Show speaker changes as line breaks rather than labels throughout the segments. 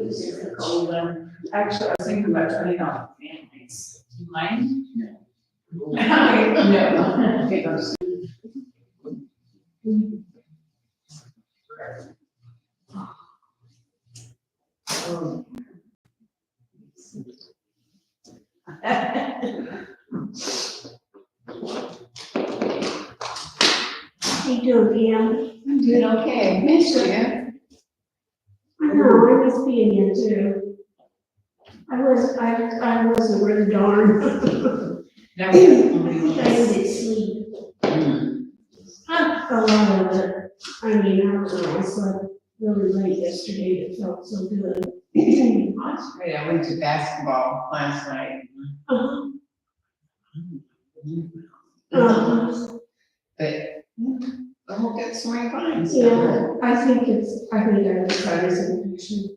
this is a cold one. Actually, I was thinking about turning off the fan lights. Do you mind? No. No. Okay, go to sleep. Oh.
How you doing, Pam?
I'm doing okay. Missed you.
I know, I miss being here too. I wasn't really darn.
Now
I didn't sleep. A lot of it. I mean, I don't know, I slept really late yesterday, it felt so good.
That's great. I went to basketball last night.
Uh-huh.
But I hope that's swing fine.
Yeah, I think I decided some picture.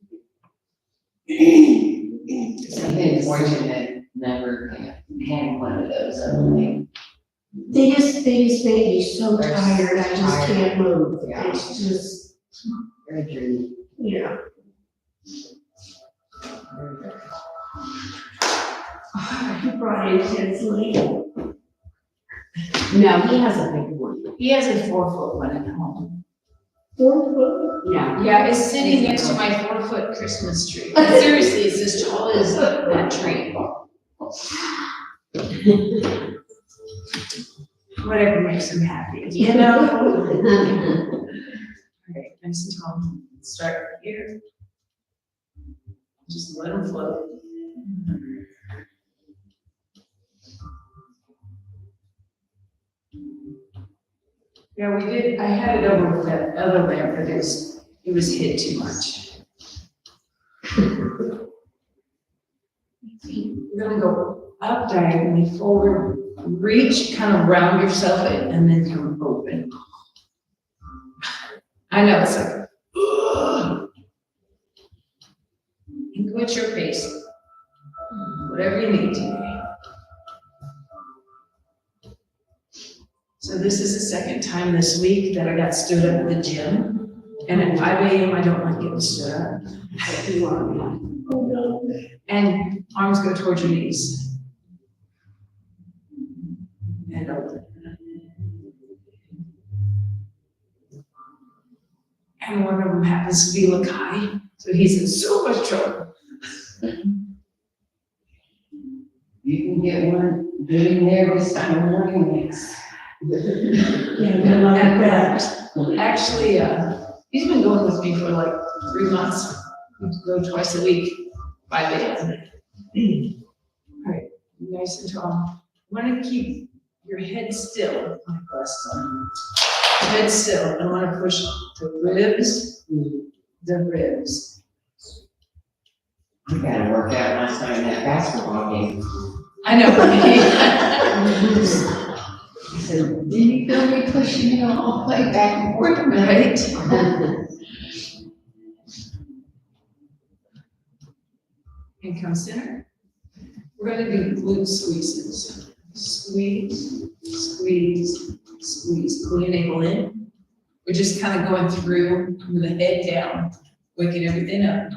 I've been fortunate, never had one of those, I don't think.
They just made me so
They're
tired, I just
tired.
can't move.
Yeah.
It's just,
Very dreamy.
yeah. He brought in Ted's late.
No, he has a big one. He has a 4-foot one at home.
4 foot.
Yeah.
Yeah, it's sitting next to my 4-foot Christmas tree. Seriously, it's as tall as that tree. Whatever makes him happy, you know? All right, nice and tall. Start here. Just let him float. Yeah, we did, I had it over with that other lamp, but it was hit too much. We're gonna go up diagonally forward, reach, kind of round yourself and then come open. I know, it's like, ugh. And go at your pace. Whatever you need today. So this is the second time this week that I got stood up at the gym. And at 5 a.m. I don't like getting stood up.
Oh, no.
And arms go towards your knees. And open. And one of them happens to be Lakai, so he's in so much trouble.
You can get one doing there this time of morning next.
Yeah, good luck with that.
Actually, he's been going with me for like 3 months. We go twice a week, 5 a.m. All right, nice and tall. Want to keep your head still. My glasses on. Head still. I want to push the ribs, the ribs.
I gotta work out last night in that basketball game.
I know.
I said, did you feel me pushing you all the way back and forth?
Right? And come center. We're going to do glute squeezes. Squeeze, squeeze, squeeze. Pull your navel in. We're just kind of going through with the head down, waking everything up.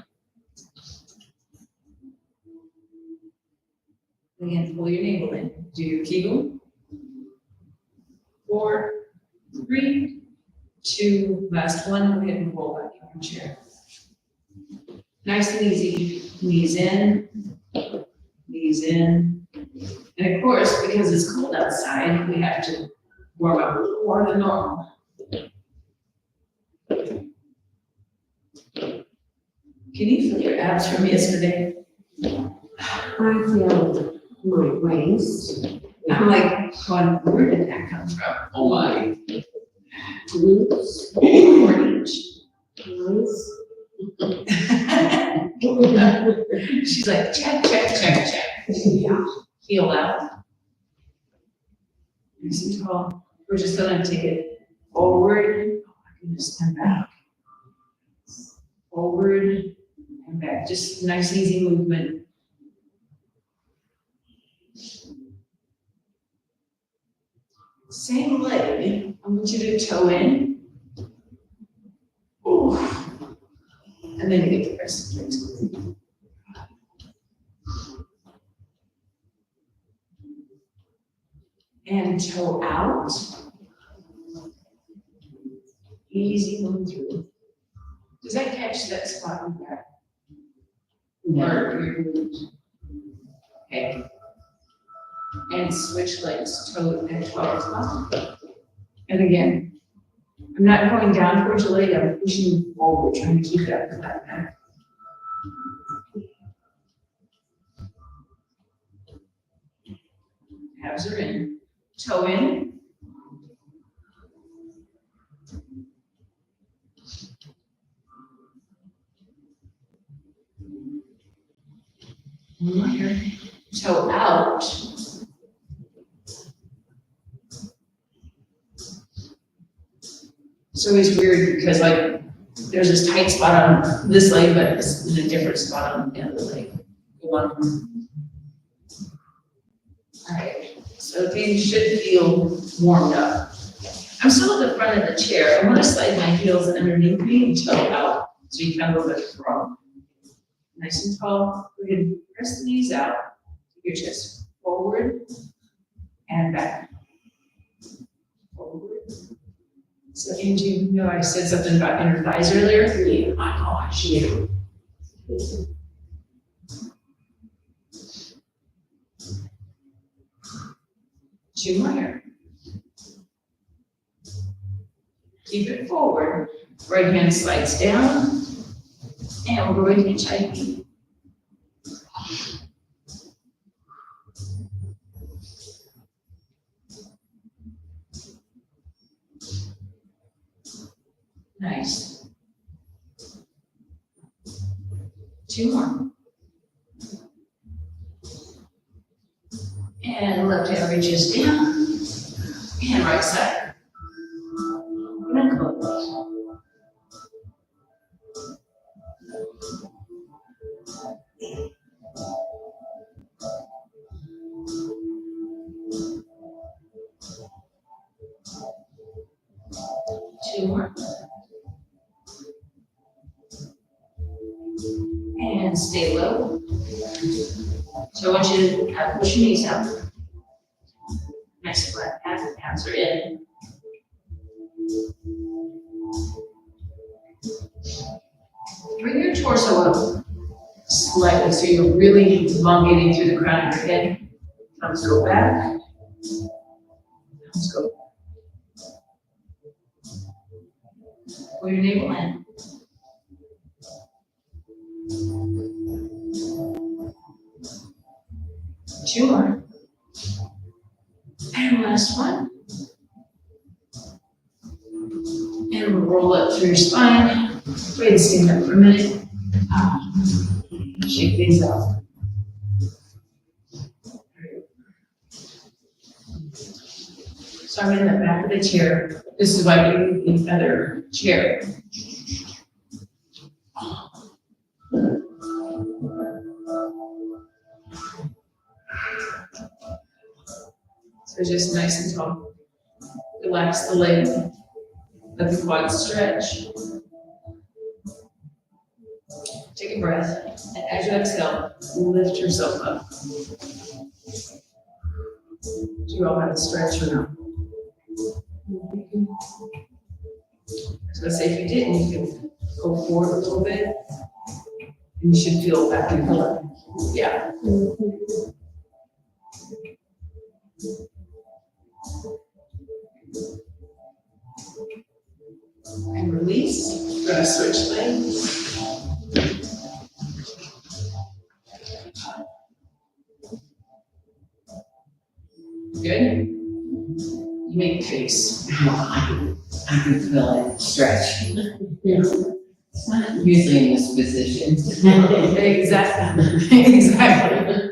Again, pull your navel in. Do your Kegel. 4, 3, 2, last one. Go ahead and roll back in your chair. Nice and easy. Knees in, knees in. And of course, because it's cold outside, we have to warm up a little more than normal. Can you feel your abs from yesterday?
I feel my waist,
I'm like, going, where did that come from? Oh my.
glutes, thighs.
She's like, check, check, check, check.
Yeah.
Heel out. Nice and tall. We're just gonna take it forward. Oh my goodness, and back. Forward and back. Just nice, easy movement. Same leg. I want you to toe in. Ooh. And and then you get the rest of it. And toe out. Easy going through. Does that catch that spot in the back? Okay. And switch legs, toe and 12. And again, I'm not going down towards your leg, I'm pushing forward, trying to keep that flat back. Calves are in, toe in. Here. Toe out. It's always weird because like there's this tight spot on this leg, but it's in a different spot on the other leg. One. All right, so things should feel warmed up. I'm still at the front of the chair. I want to slide my heels underneath me and toe out so you can have a little bit of throne. Nice and tall. We're going to press the knees out. Your chest forward and back. Forward. So Angie, you know I said something about inner thighs earlier? Yeah, my gosh, yeah. Two more here. Keep it forward. Right hand slides down. And we're going to tight knee. Nice. Two more. And left hand reaches down. And right side. And close. Two more. And stay low. So I want you to push your knees out. Nice flat calf, calves are in. Bring your torso up slightly so you're really elongating through the crown of your head. Thumbs go back. Thumbs go back. Pull your navel in. Two more. And last one. And we'll roll up through your spine. Go ahead and stand up for a minute. Shake things out. So I'm in the back of the chair. This is why we need the other chair. So just nice and tall. Relax the leg. Let the quads stretch. Take a breath, and as you exhale, lift yourself up. Do you all have a stretch or no? So say if you didn't, you can go forward a little bit. And you should feel back in color. Yeah. And release. We're going to switch legs. Good. You make a face.
I can feel it stretch. It's not usually in this position.
Exactly. Exactly.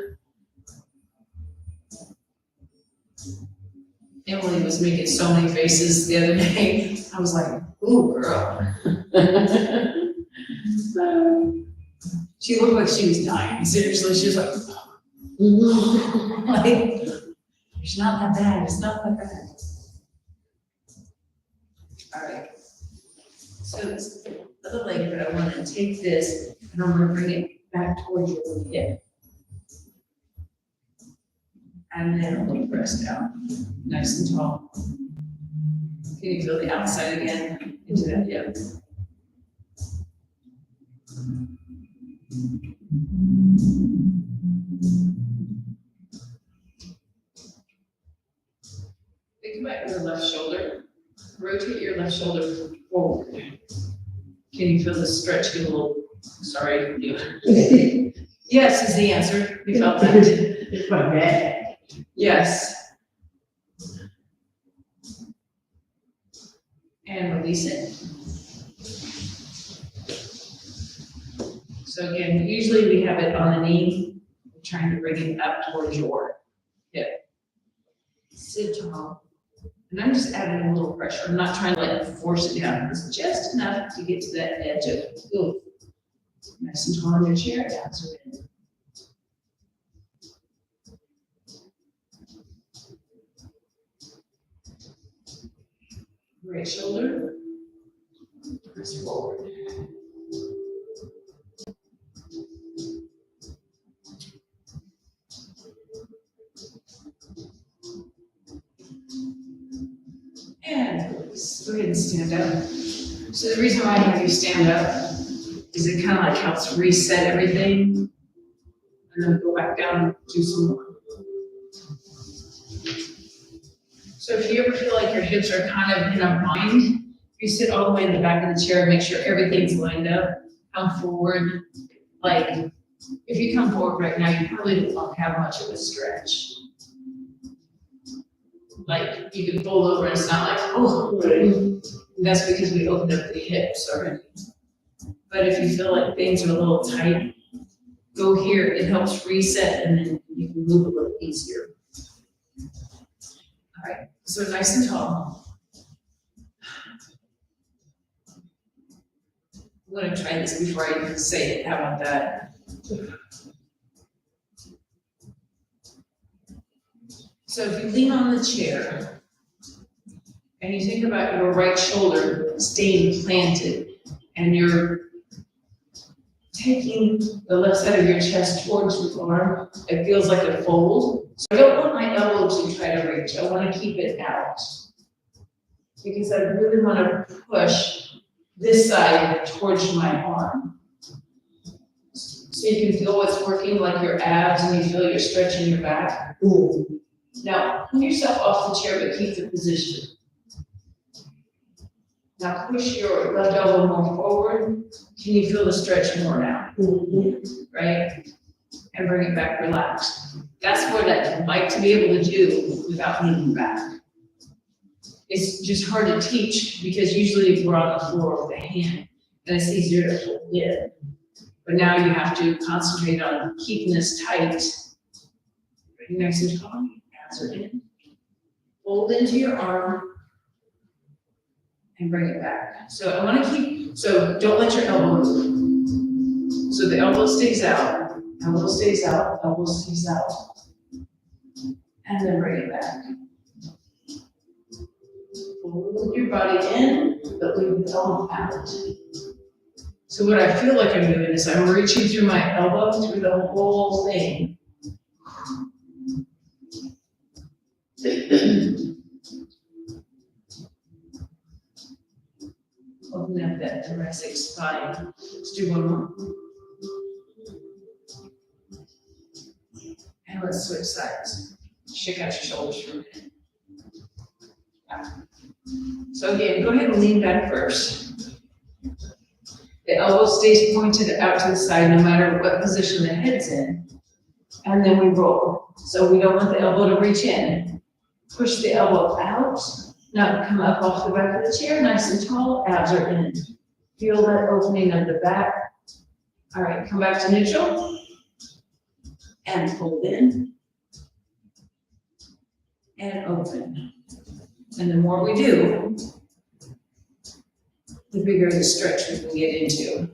Emily was making so many faces the other day. I was like, ooh, girl. She looked like she was dying. Seriously, she was like, it's not that bad. It's not that bad. All right. So other leg, but I want to take this and I'm going to bring it back towards your hip. And then we'll press down, nice and tall. Can you feel the outside again into that hip? Think about your left shoulder. Rotate your left shoulder forward. Can you feel the stretch get a little, sorry, you. Yes is the answer. You felt that.
It's my bad.
Yes. And release it. So again, usually we have it on the knee, trying to bring it up towards your hip. Sit tall. And I'm just adding a little pressure. I'm not trying to like force it down. It's just enough to get to that edge of it. Ooh. Nice and tall in your chair. That's it. Right shoulder. Press forward. And release. Go ahead and stand up. So the reason why I have you stand up is it kind of like helps reset everything. And then go back down and do some more. So if you ever feel like your hips are kind of in a bind, you sit all the way in the back of the chair, make sure everything's lined up, come forward. Like, if you come forward right now, you probably don't have much of a stretch. Like, you can fold over and it's not like, oh, that's because we opened up the hips already. But if you feel like things are a little tight, go here, it helps reset and then you can move a little easier. All right, so nice and tall. I'm gonna try this before I say it, how about that? So if you lean on the chair and you think about your right shoulder staying planted and you're taking the left side of your chest towards your arm, it feels like a fold. So I don't want my elbow to try to reach. I want to keep it out because I really want to push this side towards my arm. So you can feel what's working, like your abs, and you feel you're stretching your back. Ooh. Now, pull yourself off the chair, but keep the position. Now push your left elbow more forward. Can you feel the stretch more now? Right? And bring it back relaxed. That's what I'd like to be able to do without leaning back. It's just hard to teach because usually we're on the floor with a hand and it's easier to hold in. But now you have to concentrate on keeping this tight. Nice and calm. Abs are in. Fold into your arm and bring it back. So I want to keep, so don't let your elbow move. So the elbow stays out, elbow stays out, elbow stays out. And then bring it back. Fold your body in, but leave the elbow out. So what I feel like I'm doing is I'm reaching through my elbow through the whole thing. Open up that thoracic spine. Let's do one more. And let's switch sides. Shake out your shoulders for a minute. Yeah. So again, go ahead and lean back first. The elbow stays pointed out to the side no matter what position the head's in. And then we roll. So we don't want the elbow to reach in. Push the elbow out. Now come up off the back of the chair, nice and tall, abs are in. Feel that opening of the back. All right, come back to neutral. And fold in. And open. And the more we do, the bigger the stretch we can get into.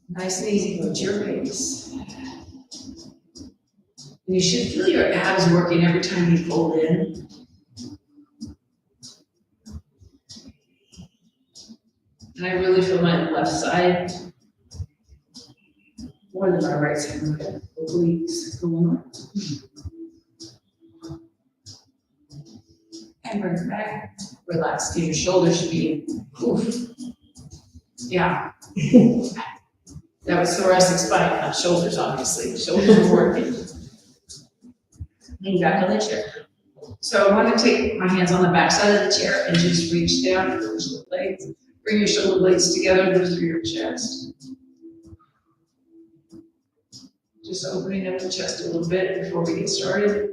Nice and easy, go at your pace. And you should feel your abs working every time you fold in. And I really feel my left side more than my right side. Obliques going on. And bring it back. Relax. Your shoulders should be, oof. Yeah. That was thoracic spine, not shoulders, obviously. Shoulders are working. Lean back on the chair. So I want to take my hands on the back side of the chair and just reach down, push the legs, bring your shoulder blades together, lift through your chest. Just opening up the chest a little bit before we get started.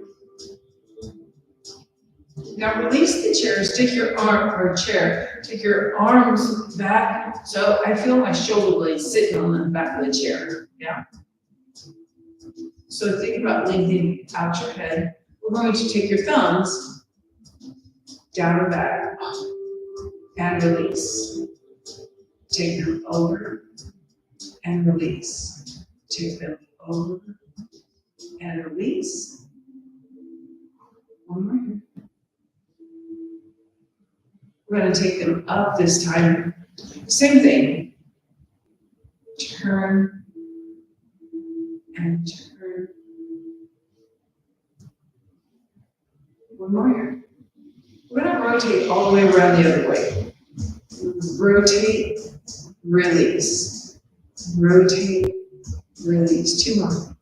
Now release the chairs, take your take your arms back. So I feel my shoulder blades sitting on the back of the chair, yeah. So think about lengthening out your head. We're going to take your thumbs down and back and release. Take them over and release. Take them over and release. One more here. We're going to take them up this time. Same thing. Turn and turn. One more here. We're going to rotate all the way around the other way. Rotate, release. Rotate, release. Two more.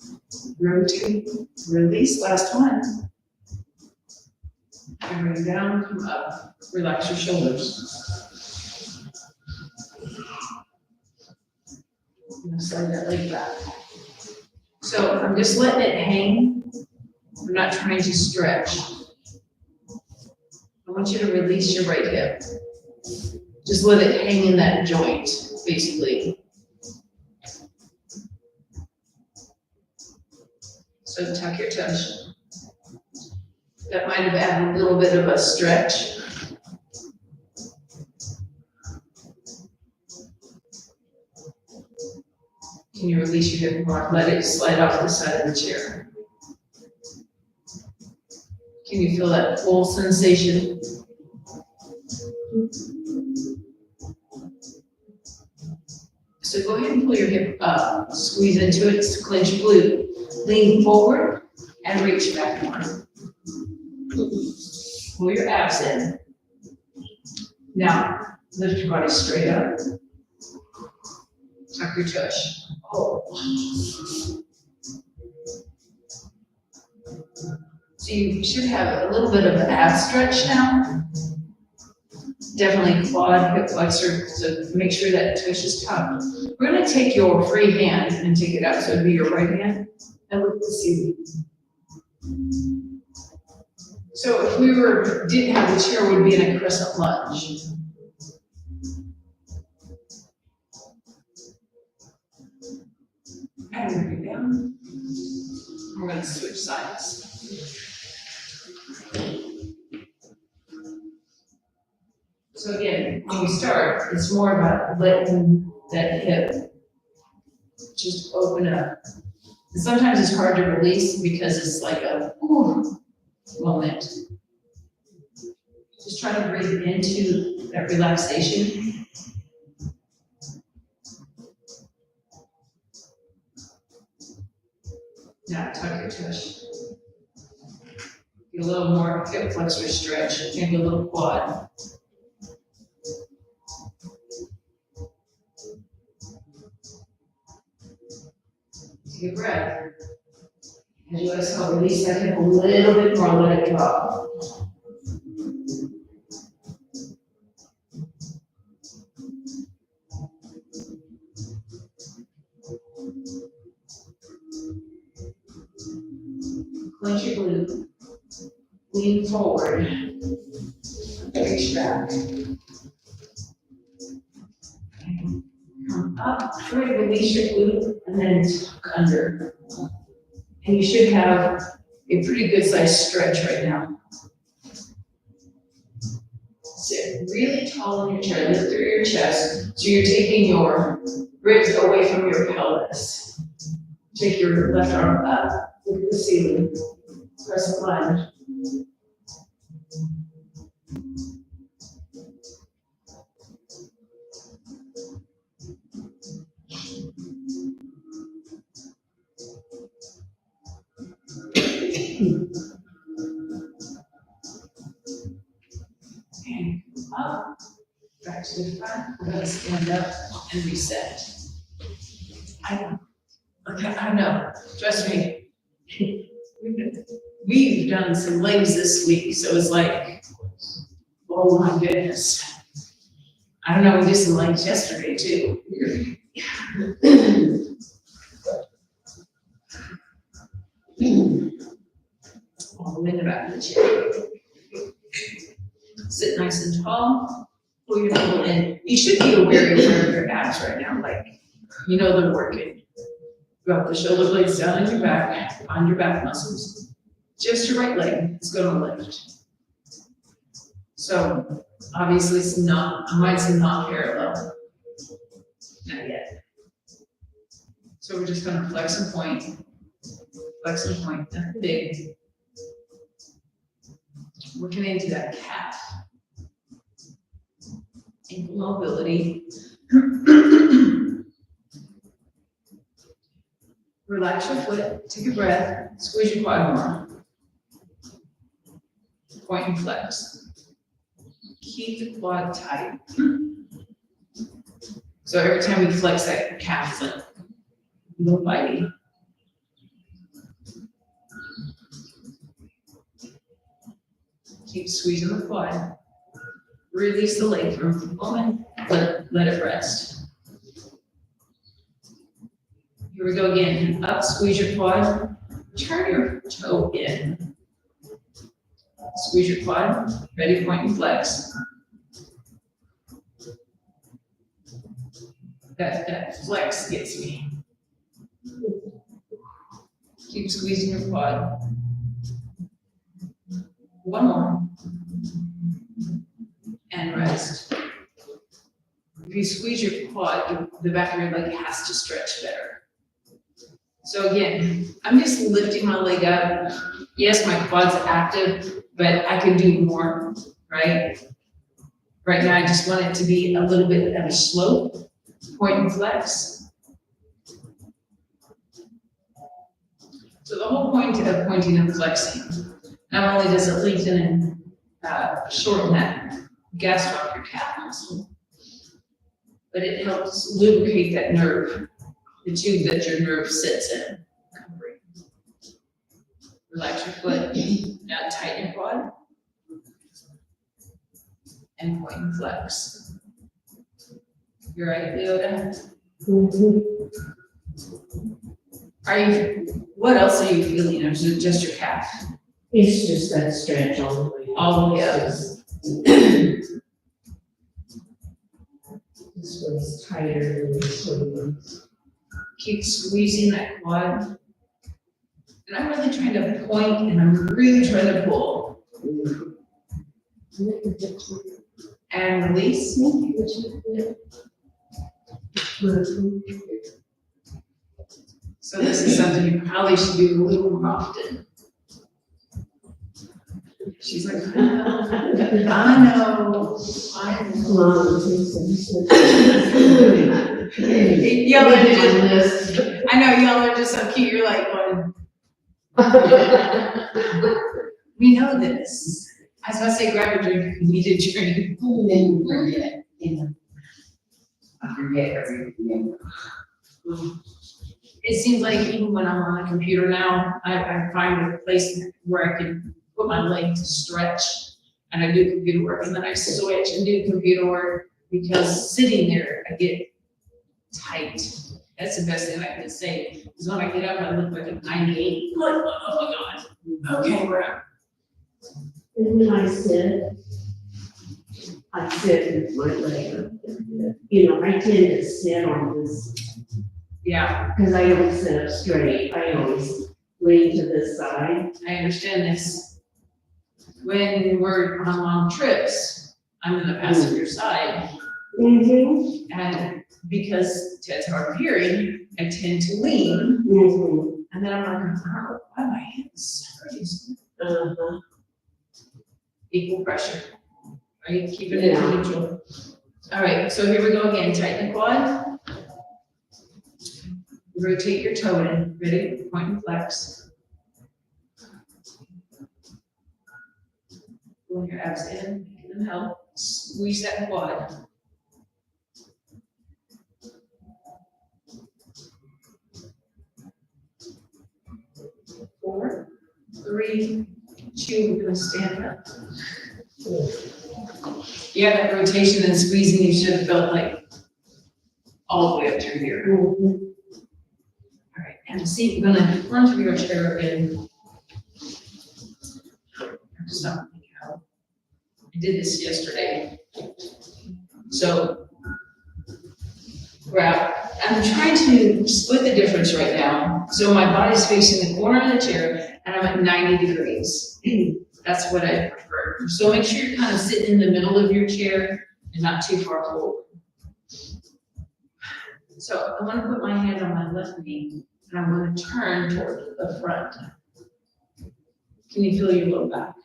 Rotate, release. Last one. And bring down, come up. Relax your shoulders. I'm going to slide that leg back. So I'm just letting it hang. I'm not trying to stretch. I want you to release your right hip. Just let it hang in that joint, basically. So tuck your touch. That might have added a little bit of a stretch. Can you release your hip more? Let it slide off the side of the chair. Can you feel that full sensation? So go ahead and pull your hip up. Squeeze into it, clench glute. Lean forward and reach back more. Pull your abs in. Now, lift your body straight up. Tuck your tush. Oh. So you should have a little bit of ab stretch now. Definitely quad, hip flexor, so make sure that tush is tucked. We're going to take your free hand and take it out. So it'd be your right hand and lift the ceiling. So if we didn't have the chair, we'd be in a crescent lunge. And bring it down. We're going to switch sides. So again, when we start, it's more about letting that hip just open up. And sometimes it's hard to release because it's like a moment. Just try to breathe into that relaxation. Now tuck your tush. Get a little more hip flexor stretch, maybe a little quad. Take a breath. As you exhale, release that hip a little bit more, let it drop. Clench your glute. Lean forward. Reach back. Come up. Try to release your glute and then tuck under. And you should have a pretty good sized stretch right now. Sit really tall in your chair. Lift through your chest. So you're taking your ribs away from your pelvis. Take your left arm up. Look at the ceiling. Crescent lunge. And up, back to the front, we're gonna stand up and reset. I know, okay, I know, trust me. We've done some legs this week, so it's like, oh my goodness. I don't know, we did some legs yesterday too. All the way in the back of the chair. Sit nice and tall, pull your elbow in. You should be aware of your abs right now, like, you know they're working. Drop the shoulder blades down on your back, on your back muscles. Just your right leg is gonna lift. So, obviously it's not, mine's not parallel. Not yet. So we're just gonna flex and point, that's big. Working into that calf. Ankle mobility. Relax your foot, take a breath, squeeze your quad more. Point and flex. Keep the quad tight. So every time you flex that calf, it's like a little bitey. Keep squeezing the quad. Release the leg from pulling. Let it rest. Here we go again. Up, squeeze your quad. Turn your toe in. Squeeze your quad. Ready, point and flex. That flex gets me. Keep squeezing your quad. One more. And rest. If you squeeze your quad, the back of your leg has to stretch better. So again, I'm just lifting my leg up. Yes, my quad's active, but I can do more, right? Right now, I just want it to be a little bit of a slope, point and flex. So the whole point of pointing and flexing, not only does it lengthen and shorten that gastroc calf muscle, but it helps lubricate that nerve, the tube that your nerve sits in. Relax your foot, now tighten your quad, and point and flex. You're right, Leota? What else are you feeling, or is it just your calf?
It's just that stretch all the way.
All the way up.
This one's tighter than this one.
Keep squeezing that quad. And I'm really trying to point, and I'm really trying to pull. And release. So this is something you probably should do a little more often. She's like, I know. Y'all are just, I know y'all are just so cute. You're like, going, we know this. I was about to say, grab a drink. You need a drink.
Then forget, I forget everything.
It seems like even when I'm on the computer now, I find a place where I can put my leg to stretch, and I do computer work, and then I switch and do computer work, because sitting there, I get tight. That's the best thing I can say, is when I get up, I look like a 98. Like, oh my God. Okay, we're up.
And when I sit with my leg up. You know, I tend to sit on this,
Yeah,
because I don't sit up straight. I always lean to this side.
I understand this. When we're on long trips, I'm in the passenger side,
Mm-hmm.
and because Ted's hard of hearing, I tend to lean,
Mm-hmm.
and then I'm like, oh, why my hands hurting? Equal pressure, right? Keep it
Yeah.
neutral. All right, so here we go again. Tighten the quad. Rotate your toe in. Ready? Point and flex. Pulling your abs in, making them help. Squeeze that quad. 4, 3, 2, we're gonna stand up. Yeah, that rotation and squeezing, you should have felt like all the way up through here. All right, and see, we're gonna run through your chair again. Just not think how. I did this yesterday. So grab, I'm trying to split the difference right now. So my body's facing the corner of the chair and I'm at 90 degrees. That's what I prefer. So make sure you're kind of sitting in the middle of your chair and not too far forward. So I want to put my hand on my left knee and I'm going to turn toward the front. Can you feel your low back?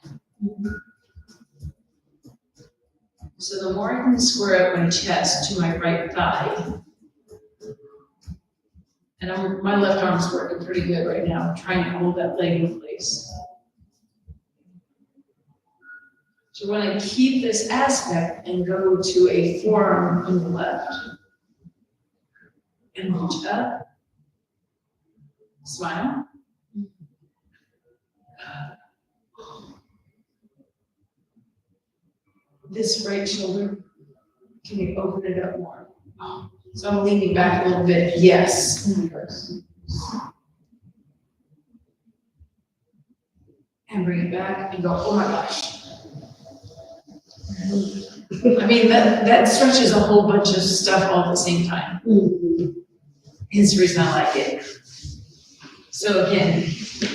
So the more I can square up my chest to my right thigh, and my left arm's working pretty good right now, trying to hold that leg in place. So we're going to keep this aspect and go to a forearm on the left. And reach up. Smile. This right shoulder, can you open it up more? So I'm leaning back a little bit, yes. And bring it back and go, oh my gosh. I mean, that stretches a whole bunch of stuff all at the same time. Hence the reason I like it. So again,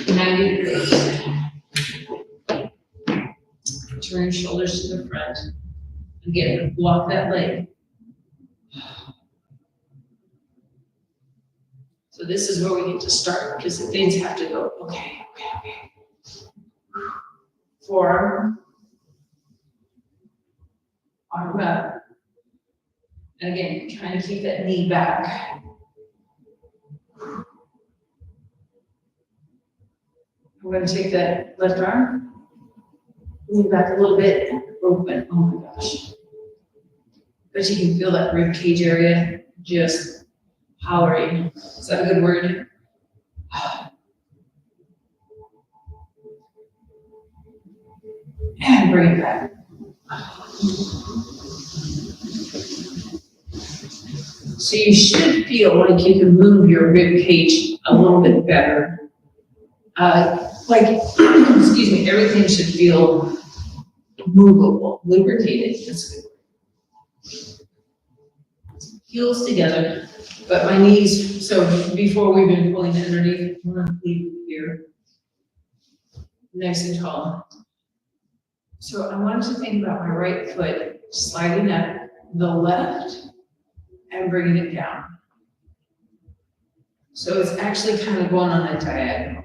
90 degrees. Turn your shoulders to the front. Again, walk that leg. So this is where we get to start because the things have to go, okay. Forearm. Arm up. And again, trying to keep that knee back. I'm going to take that left arm, lean back a little bit, open. Oh my gosh. But you can feel that rib cage area just powering. Is that a good word? And bring it back. So you should feel like you can move your rib cage a little bit better. Excuse me, everything should feel movable, lubricated. That's good. Heels together, but my knees, so before we've been pulling underneath, I'm gonna leave here. Nice and tall. So I want to think about my right foot sliding up the left and bringing it down. So it's actually kind of going on a diagonal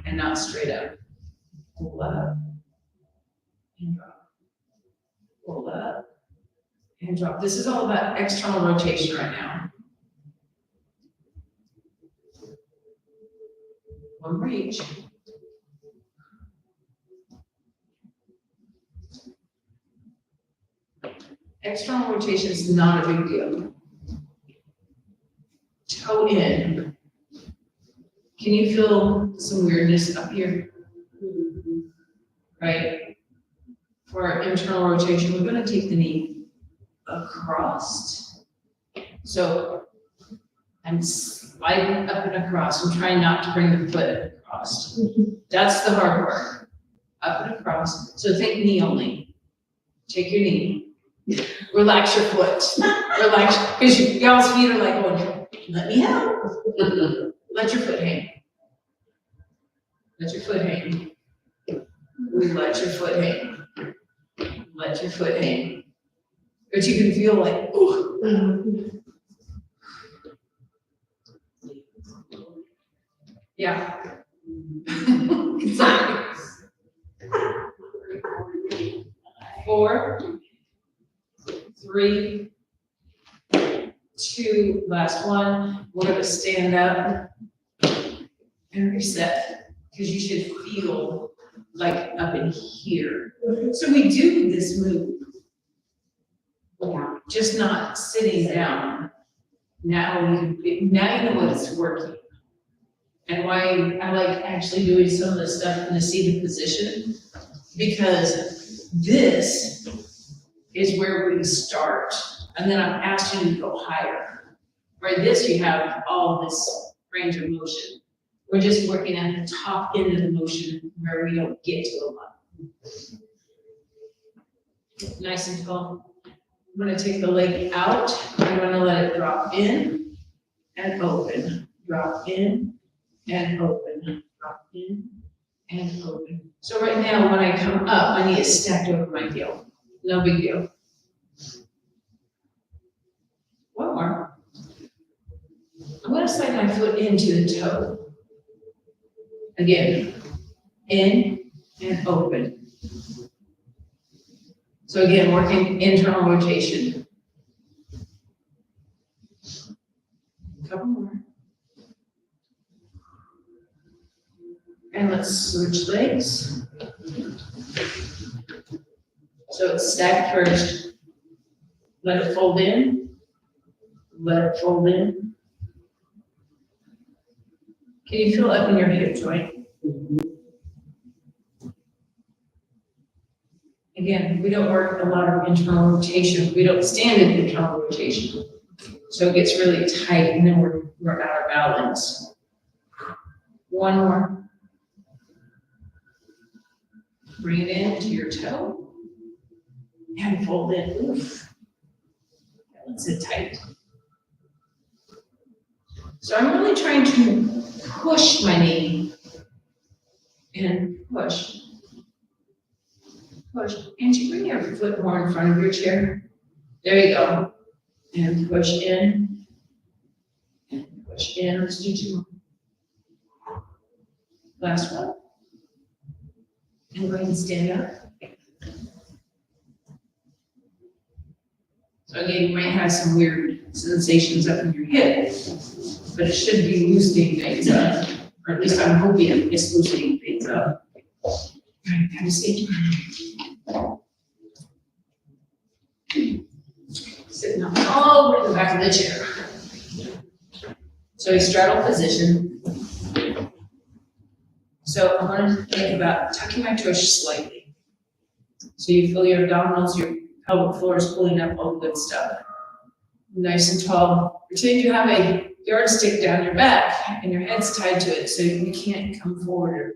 and not straight up. Pull up and drop. Pull up and drop. This is all about external rotation right now. One reach. External rotation is not a big deal. Toe in. Can you feel some weirdness up here? Right? For our internal rotation, we're going to take the knee across. So I'm sliding up and across. I'm trying not to bring the foot across. That's the hard part. Up and across. So think knee only. Take your knee. Relax your foot. Relax, because y'all's feet are like going, let me help. Let your foot hang. Let your foot hang. Let your foot hang. Let your foot hang. But you can feel like, ooh. Yeah. Sorry. 4, 3, 2, last one. We're going to stand up and reset because you should feel like up in here. So we do this move. Yeah, just not sitting down. Now you know what it's working. And why I like actually doing some of the stuff in the seated position, because this is where we start. And then I'm asking you to go higher. Where this, you have all this range of motion. We're just working at the top end of the motion where we don't get to a lot. Nice and tall. I'm gonna take the leg out. I'm gonna let it drop in and open. Drop in and open. Drop in and open. So right now, when I come up, I need it stacked over my heel. No big deal. One more. I'm gonna slide my foot into the toe. Again, in and open. So again, working internal rotation. Couple more. And let's switch legs. So it's stacked first. Let it fold in. Let it fold in. Can you feel up in your hip joint? Again, we don't work a lot of internal rotation. We don't stand in internal rotation. So it gets really tight and then we're out of balance. One more. Bring it in to your toe and fold in. Oof. Balance it tight. So I'm really trying to push my knee and push. Push. And you bring your foot more in front of your chair. There you go. And push in. And push in. Let's do two more. Last one. And go ahead and stand up. So again, you might have some weird sensations up in your hip, but it should be loosening things up. Or at least I'm hoping it's loosening things up. All right, have a seat. Sitting up all over the back of the chair. So you straddle position. So I'm going to think about tucking my tush slightly. So you feel your abdominals, your pelvic floor is pulling up all the good stuff. Nice and tall. Pretend you have a yardstick down your back and your head's tied to it so you can't come forward.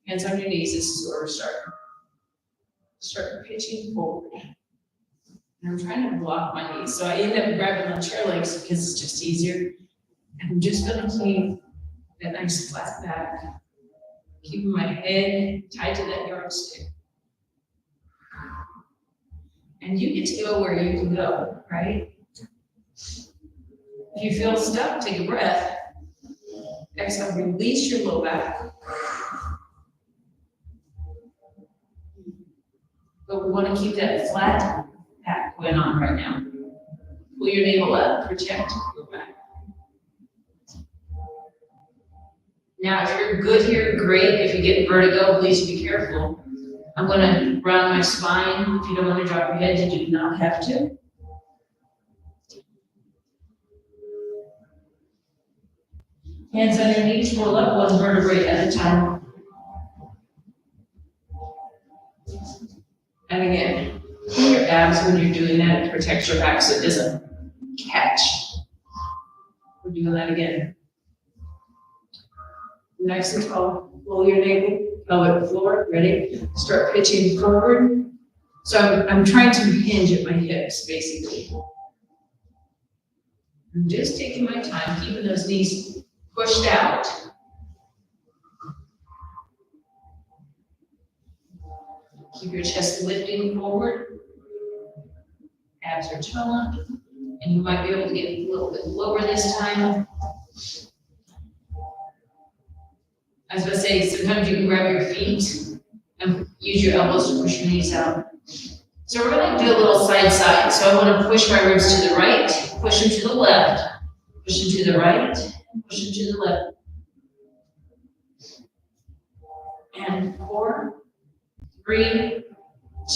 Hands on your knees, this is where we're starting. Start pitching forward. And I'm trying to block my knees. So I end up grabbing my chair legs because it's just easier. And I'm just gonna keep that nice flat back. Keeping my head tied to that yardstick. And you get to go where you can go, right? If you feel stuck, take a breath. Exhale, release your low back. But we want to keep that flat back going on right now. Pull your navel up, protect your back. Now, if you're good here, great. If you get vertigo, please be careful. I'm going to round my spine. If you don't want to drop your head, you do not have to. Hands on your knees, roll up one vertebrae at a time. And again, pull your abs when you're doing that. It protects your back so it doesn't catch. We're doing that again. Nice and tall. Roll your navel, pelvic floor. Ready? Start pitching forward. So I'm trying to hinge at my hips, basically. I'm just taking my time, keeping those knees pushed out. Keep your chest lifting forward. Abs are toned. And you might be able to get a little bit lower this time. I was going to say, sometimes you can grab your feet and use your elbows to push your knees out. So we're going to do a little side. So I want to push my ribs to the right, push them to the left, push them to the right, push them to the left. And 4, 3,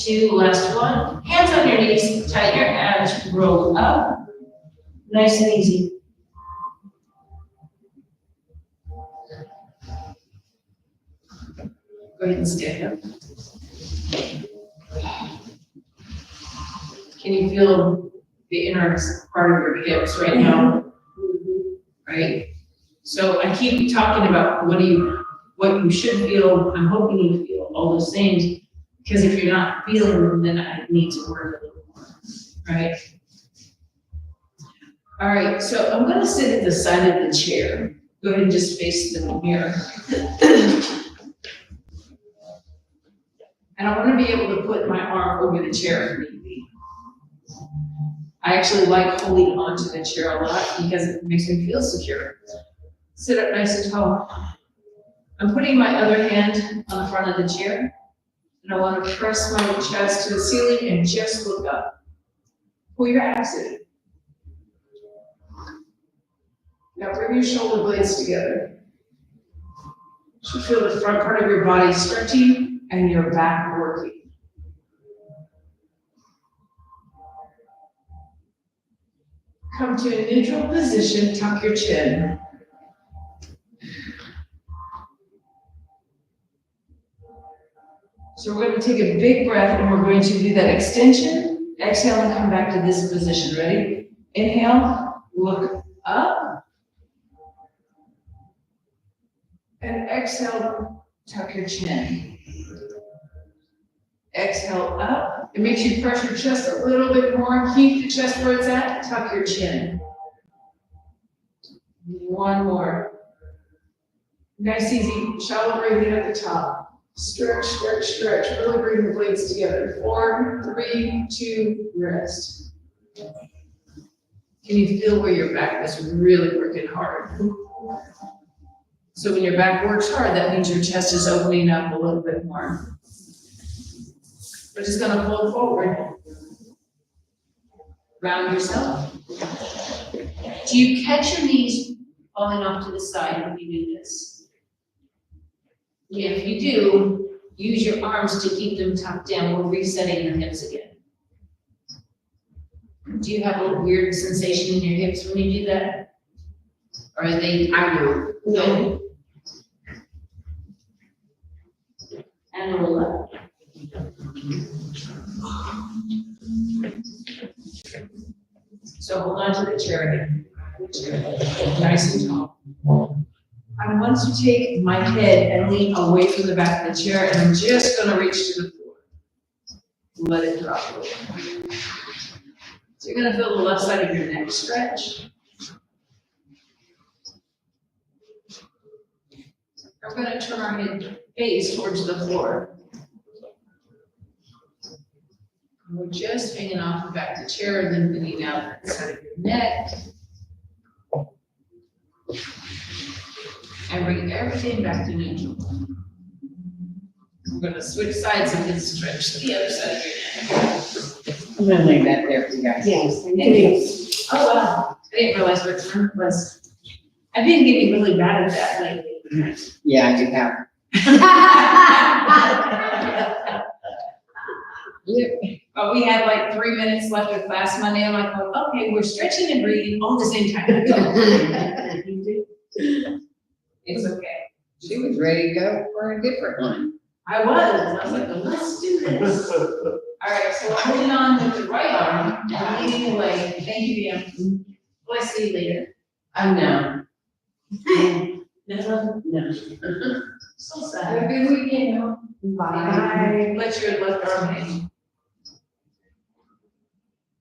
2, last one. Hands on your knees, tighten your abs, roll up. Nice and easy. Go ahead and stand up. Can you feel the inner part of your hips right now? Right? So I keep talking about what you should feel, I'm hoping you feel, all those things, because if you're not feeling them, then I need to work a little more, right? All right, so I'm gonna sit at the side of the chair. Go ahead and just face the mirror. And I wanna be able to put my arm over the chair if need be. I actually like holding onto the chair a lot because it makes me feel secure. Sit up nice and tall. I'm putting my other hand on the front of the chair, and I want to press my chest to the ceiling and just look up. Pull your abs in. Now bring your shoulder blades together. You should feel the front part of your body stretching and your back working. Come to a neutral position, tuck your chin. So we're going to take a big breath and we're going to do that extension. Exhale and come back to this position. Ready? Inhale, look up. And exhale, tuck your chin. Exhale up. It makes you press your chest a little bit more. Keep the chest where it's at. Tuck your chin. One more. Nice, easy, shallow breathing at the top. Stretch, stretch, stretch. Really bring the blades together. 4, 3, 2, rest. Can you feel where your back is really working hard? So when your back works hard, that means your chest is opening up a little bit more. We're just gonna pull forward. Round yourself. Do you catch your knees falling off to the side when you do this? If you do, use your arms to keep them tucked down. We're resetting the hips again. Do you have a weird sensation in your hips when you do that? Or are they? I do. No. And roll up. So hold on to the chair again. Nice and tall. I want to take my head and lean away from the back of the chair, and I'm just going to reach to the floor. Let it drop a little. So you're going to feel the left side of your neck stretch. I'm going to turn our head face towards the floor. And we're just hanging off the back of the chair and then bending out the side of your neck. And bring everything back to neutral. We're going to switch sides and then stretch the other side of your neck.
I'm gonna leave that there for you guys.
Yes, thank
Thank
you.
you. Oh, wow. I didn't realize what turn it was. I've been getting really bad at that lately.
Yeah, I do have.
But we had like 3 minutes left of class Monday. I'm like, well, okay, we're stretching and breathing all at the same time. It's okay.
She was ready to go for a different one.
I was like, well, let's do this. All right, so I'm holding on with the right arm and leaning away. Thank you, Pam. Will I see you later?
No.
No. So sad.
Have a good weekend.
Bye.
Let your left arm hang.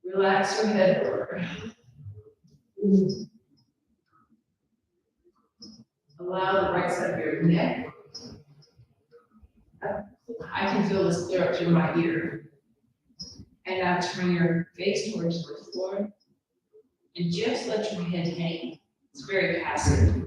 Relax your head forward. Allow the right side of your neck. I can feel this clear up through my ear. And now turn your face towards the floor. And just let your head hang. It's very passive.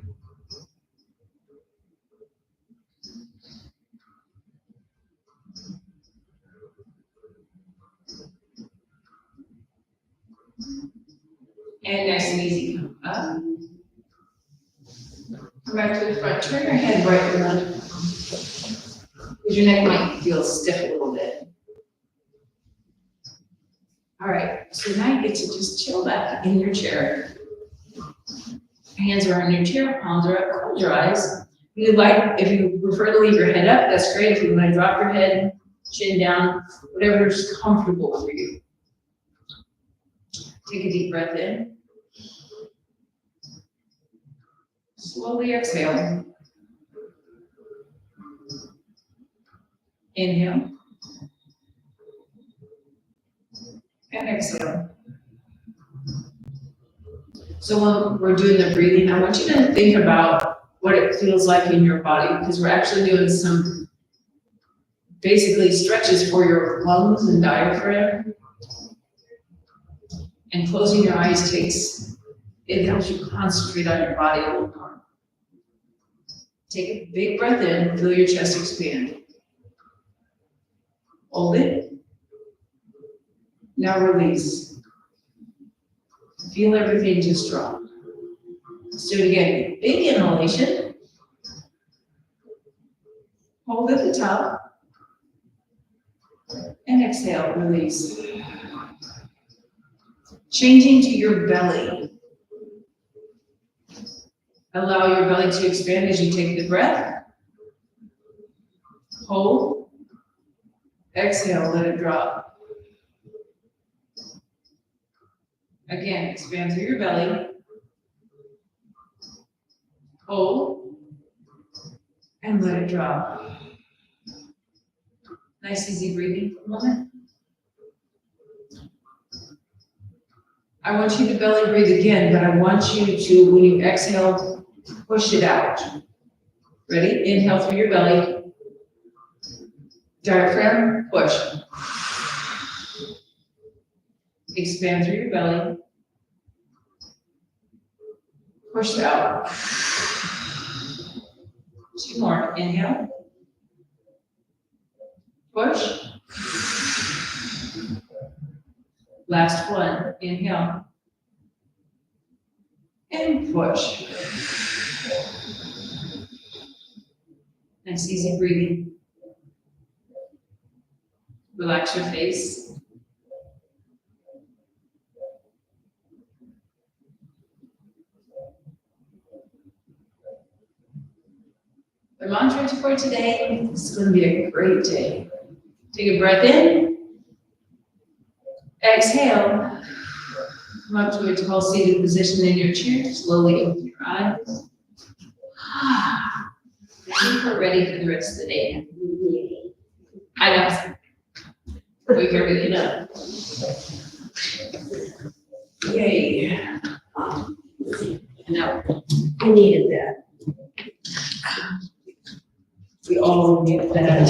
And nice and easy, come up. Come back to the front, turn your head right and left. because your neck might feel stiff a little bit. All right, so now you get to just chill back in your chair. Hands are on your chair, palms are up, close your eyes. If you prefer to leave your head up, that's great. If you want to drop your head, chin down, whatever's comfortable for you. Take a deep breath in. Slowly exhale. Inhale. And exhale. So when we're doing the breathing, I want you to think about what it feels like in your body, because we're actually doing some basically stretches for your lungs and diaphragm. And closing your eyes it helps you concentrate on your body a little more. Take a big breath in, feel your chest expand. Hold it. Now release. Feel everything just drop. Let's do it again. Big inhalation. Hold at the top. And exhale, release. Changing to your belly. Allow your belly to expand as you take the breath. Hold. Exhale, let it drop. Again, expand through your belly. Hold. And let it drop. Nice, easy breathing for a moment. I want you to belly breathe again, but I want you to, when you exhale, push it out. Ready? Inhale through your belly. Diaphragm, push. Expand through your belly. Push out. 2 more. Inhale. Push. Last one. Inhale. And push. Nice, easy breathing. Relax your face. The mantra for today is going to be a great day. Take a breath in. Exhale. Come up to a tall seated position in your chair. Slowly open your eyes. I think we're ready for the rest of the day. I know. Wake everything up. Yay. No,
I needed that.
we all need that.